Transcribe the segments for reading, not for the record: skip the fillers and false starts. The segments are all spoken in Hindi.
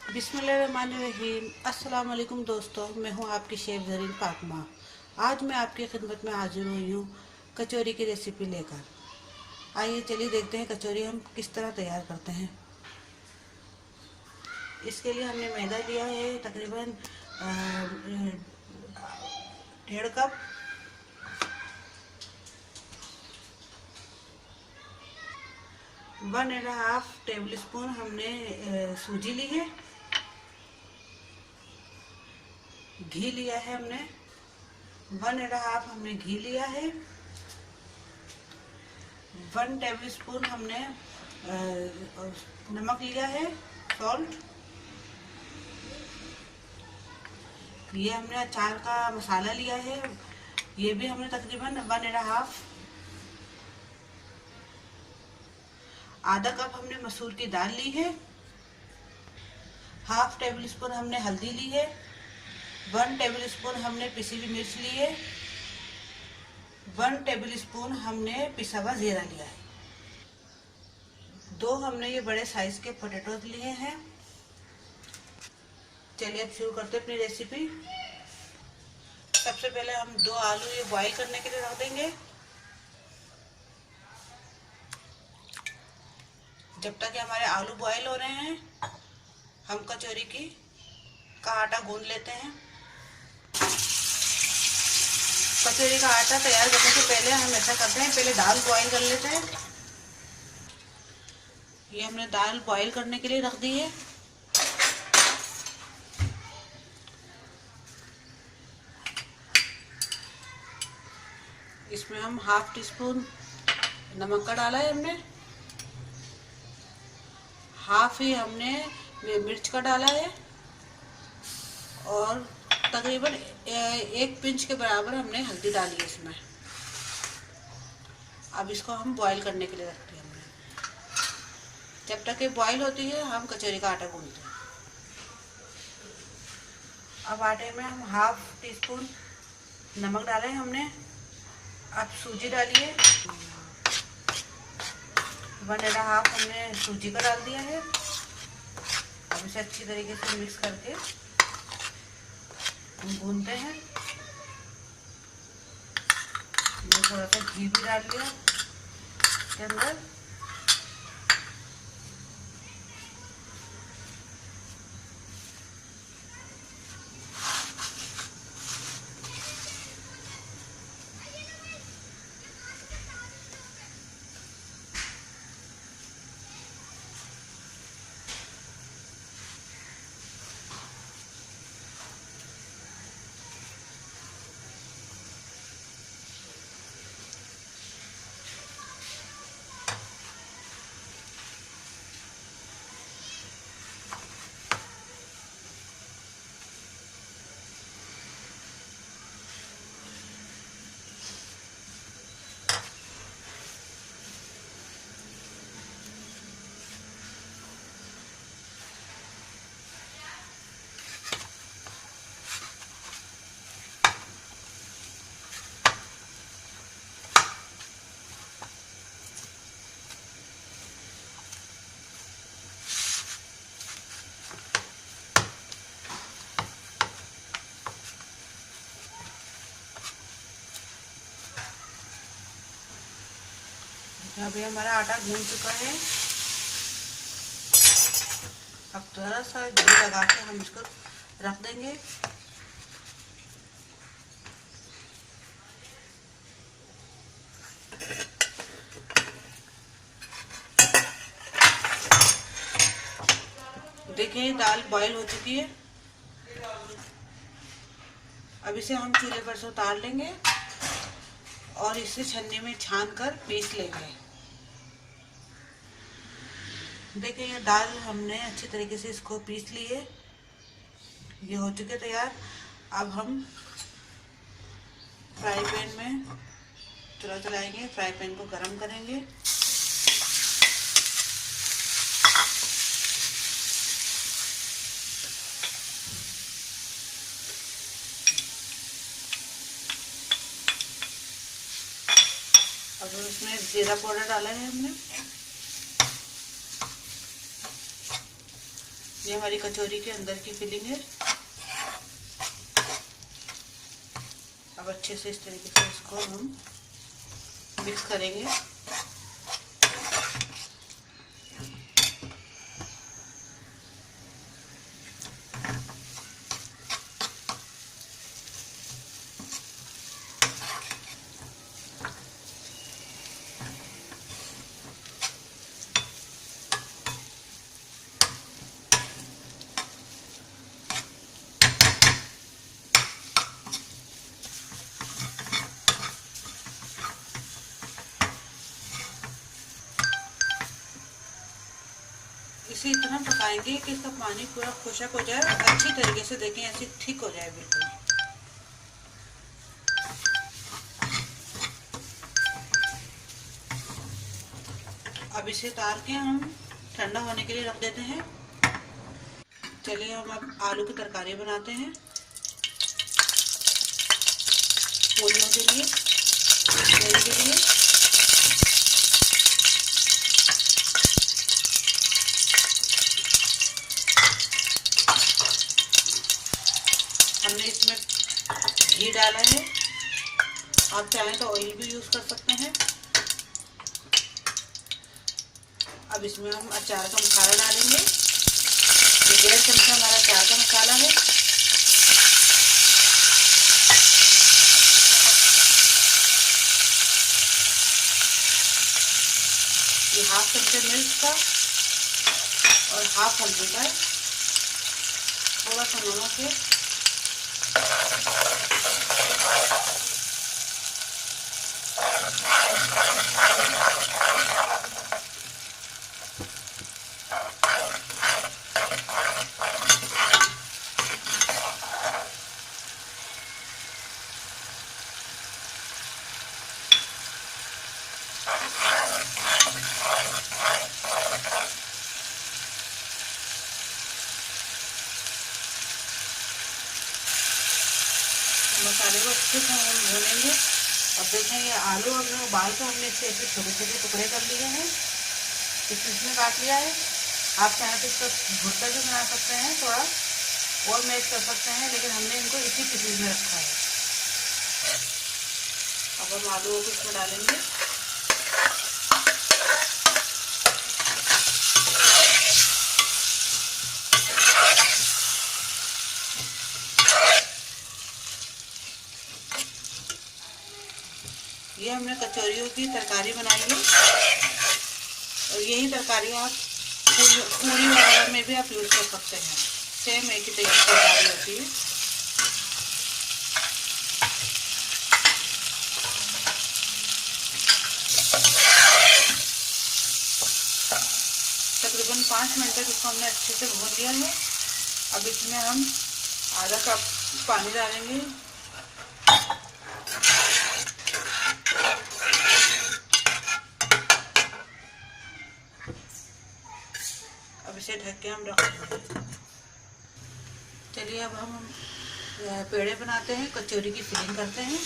बिस्मिल्लाहिर्रहमानिर्रहीम। अस्सलाम वालेकुम दोस्तों, मैं हूं आपकी शेफ ज़रीन फातिमा। आज मैं आपकी खिदमत में हाजिर हुई हूं कचौरी की रेसिपी लेकर। आइए चलिए देखते हैं कचौरी हम किस तरह तैयार करते हैं। इसके लिए हमने मैदा लिया है तकरीबन 1.5 cup. One and half table spoon हमने सूजी ली है। घी लिया है हमने 1.5 हमने घी लिया है। 1 टेबल स्पून हमने नमक लिया है, सॉल्ट। ये हमने अचार का मसाला लिया है, ये भी हमने तकरीबन 1.5। आधा कप हमने मसूर की दाल ली है। हाफ टेबल स्पून हमने हल्दी ली है। 1 टेबल स्पून हमने पिसी हुई मिर्च ली है। 1 टेबल स्पून हमने पिसा हुआ जीरा लिया है। 2 हमने ये बड़े साइज के पोटैटोज लिए हैं। चलिए अब शुरू करते हैं अपनी रेसिपी। सबसे पहले हम 2 आलू ये बॉईल करने के लिए रख देंगे। जब तक कि हमारे आलू बॉईल हो रहे हैं हम कचौरी का आटा गूंद लेते हैं। कचौरी का आटा तैयार करने से पहले हम ऐसा करते हैं, पहले दाल बॉईल कर लेते हैं। ये हमने दाल बॉईल करने के लिए रख दी है। इसमें हम हाफ टी स्पून नमक का डाला है हमने। हाफ ही हमने मिर्च का डाला है और तकरीबन 1 पिंच के बराबर हमने हल्दी डाली है इसमें। अब इसको हम बॉईल करने के लिए रखते हैं हमने। जब तक ये बॉईल होती है हम कचौरी का आटा गूंथते हैं। अब आटे में हम हाफ टी स्पून नमक डाले हैं हमने। अब सूजी डालिए। 1.5 हमने सूजी का डाल दिया है। अब इसे अच्छी तरीके से मिक्स करके हम भूनते हैं। मैं थोड़ा सा घी भी डाल लिया इसके अंदर। अभी हमारा आटा गूंद चुका है। अब थोड़ा सा घी लगा के हम इसको रख देंगे। देखिए दाल बॉईल हो चुकी है। अब इसे हम चूल्हे पर से उतार लेंगे और इसे छन्नी में छान कर पीस लेंगे। देखिए ये दाल हमने अच्छी तरीके से इसको पीस ली है। ये हो चुके तैयार। अब हम फ्राई पैन में चूल्हा चलाएंगे, फ्राई पैन को गरम करेंगे। अब उसमें जीरा पाउडर डाला है हमने। ये हमारी कचौरी के अंदर की फिलिंग है। अब अच्छे से इस तरीके से इसको हम मिक्स करेंगे। इसे इतना पकाएंगे कि इसका पानी पूरा खुशक हो जाए और अच्छी तरीके से देखें ऐसे थिक हो जाए बिल्कुल। अब इसे उतार के हम ठंडा होने के लिए रख देते हैं। चलिए हम अब आलू की तरकारी बनाते हैं पूरियों के लिए, कचौरी के लिए। हमने इसमें घी डाला है, आप चाहें तो ऑयल भी यूज़ कर सकते हैं। अब इसमें हम अचार का मसाला डालेंगे। ये 1.5 चमचा हमारा अचार का मसाला है। ये 1/2 चमचे मिर्च का और 1/2 हल्दी का है। थोड़ा सा नमक है। मसाले को अच्छे से हम भूनेंगे। अब देखें ये आलू हमने उबाल कर हमने इसे ऐसे छोटे छोटे टुकड़े कर लिए हैं, पीस में काट लिया है। आप चाहें तो इसका भुट्टा भी बना सकते हैं, थोड़ा और मैश कर सकते हैं, लेकिन हमने इनको इसी पीस में रखा है। अब हम आलू को इसमें डालेंगे। ये हमने कचौरियों की तरकारी बनाई है और यही तरकारी आप पूरी वगैरह में भी आप यूज़ कर सकते हैं। सेम एक ही तरकारी होती है। तकरीबन 5 मिनट तक इसको हमने अच्छे से भून लिया है। अब इसमें हम आधा कप पानी डालेंगे। अब इसे ढक के हम रख देंगे। चलिए अब हम पेड़े बनाते हैं, कचौरी की फिलिंग करते हैं।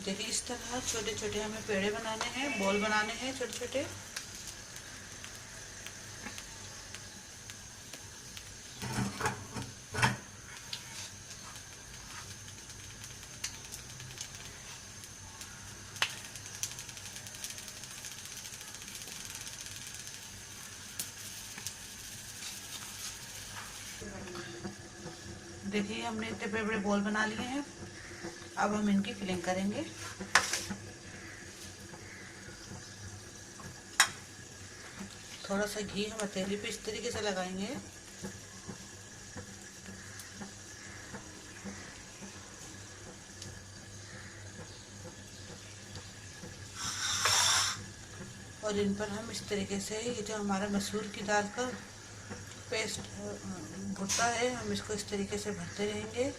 देखिए इस तरह छोटे छोटे हमें पेड़े बनाने हैं, बॉल बनाने हैं छोटे छोटे। देखिए हमने इतने बड़े बड़े बॉल बना लिए हैं। अब हम इनकी फिलिंग करेंगे। थोड़ा सा घी हम हथेली पे इस तरीके से लगाएंगे। और इन पर हम इस तरीके से ये जो हमारा मसूर की दाल का पेस्ट भुट्टा है, हम इसको इस तरीके से भरते रहेंगे।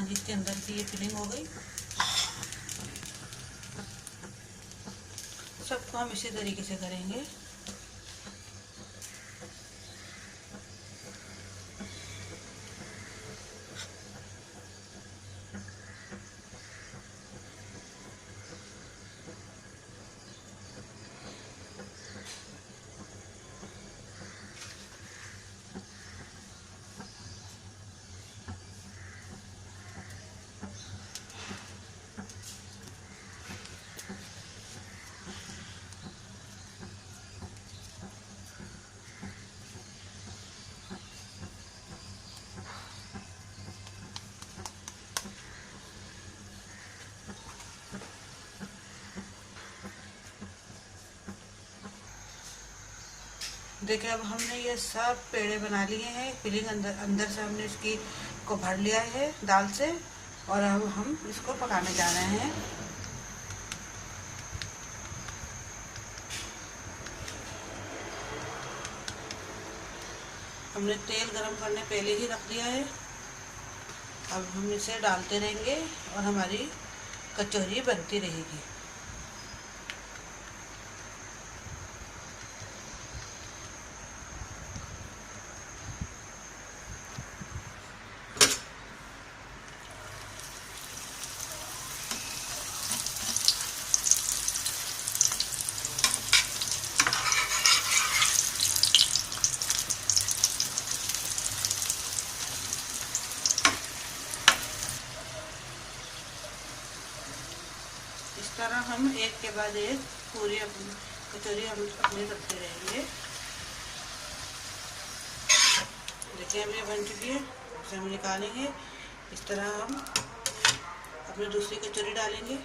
हाँ जी, इसके अंदर की ये फिलिंग हो गई। सबको हम इसी तरीके से करेंगे। देखिए, अब हमने ये सब पेड़े बना लिए हैं। फिलिंग अंदर अंदर से हमने इसकी को भर लिया है दाल से, और अब हम इसको पकाने जा रहे हैं। हमने तेल गरम करने पहले ही रख दिया है। अब हम इसे डालते रहेंगे और हमारी कचौरी बनती रहेगी। इस तरह हम एक के बाद एक पूरी कचौरी हम अपनी रखते रहेंगे। देखिए, अब ये बन चुकी है। इसे हम निकालेंगे। इस तरह हम अपनी दूसरी कचौरी डालेंगे।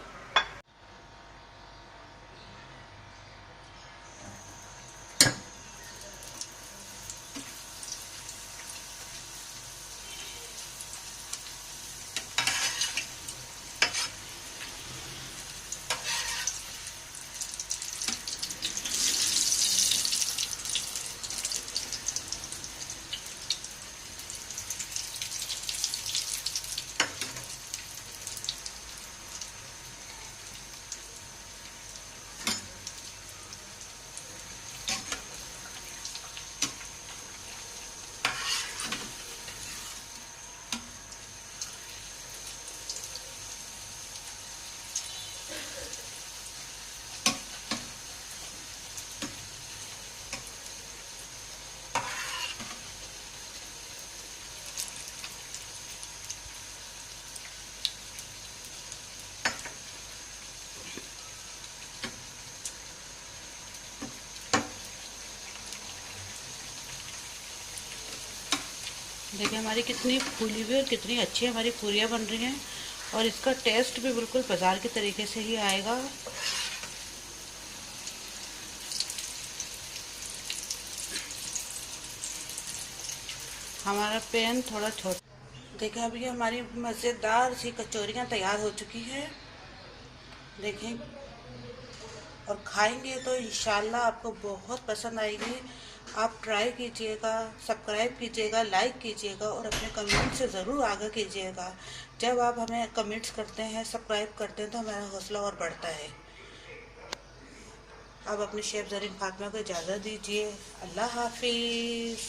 देखिए, हमारी कितनी फूली हुई और कितनी अच्छी हमारी पूरियाँ बन रही हैं, और इसका टेस्ट भी बिल्कुल बाजार के तरीके से ही आएगा। हमारा पैन थोड़ा छोटा। देखिए, अभी हमारी मज़ेदार सी कचौरियाँ तैयार हो चुकी हैं। देखें, और खाएंगे तो इंशाल्लाह आपको बहुत पसंद आएगी। आप ट्राई कीजिएगा, सब्सक्राइब कीजिएगा, लाइक कीजिएगा, और अपने कमेंट से ज़रूर आगाह कीजिएगा। जब आप हमें कमेंट्स करते हैं, सब्सक्राइब करते हैं, तो हमारा हौसला और बढ़ता है। अब अपने शेफ ज़रीन फातिमा को इजाज़त दीजिए। अल्लाह हाफिज़।